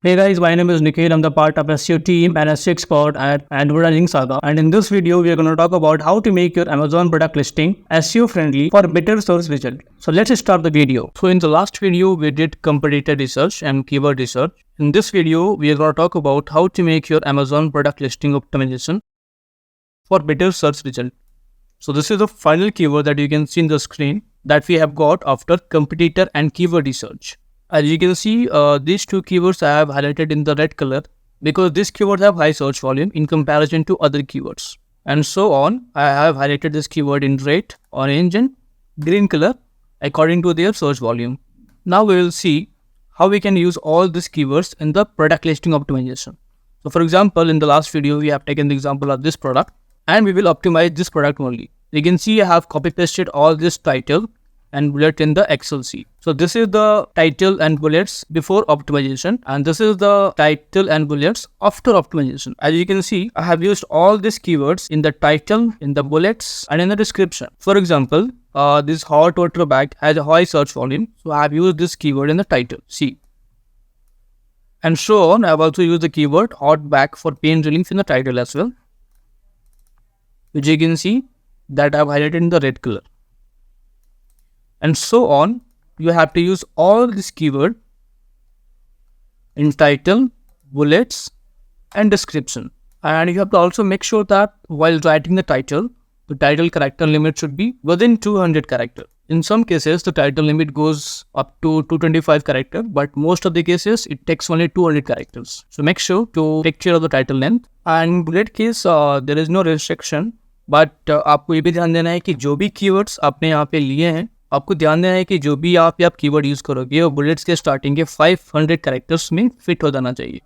Hey guys, my name is Nikhil. I'm the part of SEO team and SEO expert at Advertisingsaga. And in this video, we are going to talk about how to make your Amazon product listing SEO friendly for better search result. So let's start the video. So in the last video, we did competitor research and keyword research. In this video, we are going to talk about how to make your Amazon product listing optimization for better search result. So this is the final keyword that you can see in the screen that we have got after competitor and keyword research. As you can see, these two keywords I have highlighted in the red color because these keywords have high search volume in comparison to other keywords. And so on, I have highlighted this keyword in red, orange and green color according to their search volume. Now we will see how we can use all these keywords in the product listing optimization. So for example, in the last video, we have taken the example of this product and we will optimize this product only. You can see I have copy pasted all this title and bullet in the Excel sheet. So this is the title and bullets before optimization and this is the title and bullets after optimization. As you can see, I have used all these keywords in the title, in the bullets and in the description. For example, this hot water bag has a high search volume. So I have used this keyword in the title, see. And so on, I have also used the keyword hot bag for pain relief in the title as well, which you can see that I have highlighted in the red color. And so on, you have to use all this keyword in title, bullets and description. And you have to also make sure that while writing the title character limit should be within 200 characters. In some cases, the title limit goes up to 225 characters, but most of the cases, it takes only 200 characters. So make sure to take care of the title length. And in bullet case, there is no restriction, but आपको ये भी ध्यान देना है कि जो भी keywords आपने यहाँ पे लिए हैं, आपको ध्यान देना है कि जो भी आप कीवर्ड यूज करोगे वो बुलेट्स के स्टार्टिंग के 500 कैरेक्टर्स में फिट हो जाना चाहिए.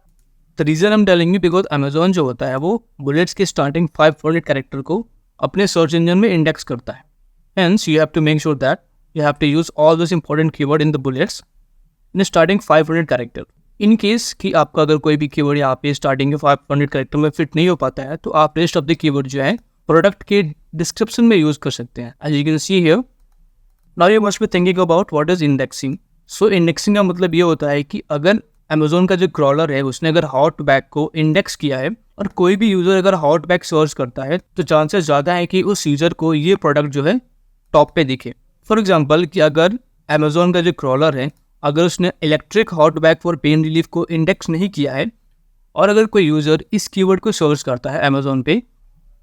The reason I am telling you because Amazon जो होता है वो बुलेट्स के स्टार्टिंग 500 कैरेक्टर को अपने सर्च इंजन में इंडेक्स करता है. Hence you have to make sure that you have to use all this important keyword in the bullets in starting 500 character. In case कि आपका अगर कोई भी कीवर्ड यहाँ पे स्टार्टिंग के 500 कैरेक्टर में फिट नहीं हो पाता है तो आप रेस्ट ऑफ द कीवर्ड जो है प्रोडक्ट के डिस्क्रिप्शन में यूज कर सकते हैं. As you can see here, Now you must be thinking about what is indexing. So indexing का मतलब ये होता है कि अगर Amazon का जो क्रॉलर है उसने अगर हॉट बैग को इंडेक्स किया है और कोई भी यूजर अगर हॉट बैग सर्च करता है तो चांसेस ज़्यादा है कि उस यूजर को ये प्रोडक्ट जो है टॉप पे दिखे. फॉर एग्जांपल कि अगर Amazon का जो क्रॉलर है अगर उसने electric hot bag for pain relief को इंडेक्स नहीं किया है और अगर कोई यूजर इस कीवर्ड को सर्च करता है Amazon पे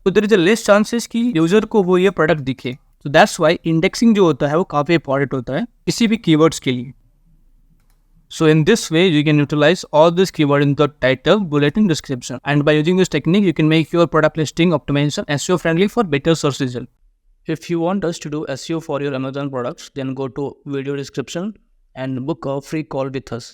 तो there is a less chances कि यूजर को वो ये प्रोडक्ट दिखे. So that's why indexing जो होता है वो काफ़ी important होता है किसी भी keywords के लिए. So in this way you can utilize all this keyword in the title, bullet and description. And by using this technique you can make your product listing optimization SEO friendly for better search result. If you want us to do SEO for your Amazon products, then go to video description and book a free call with us.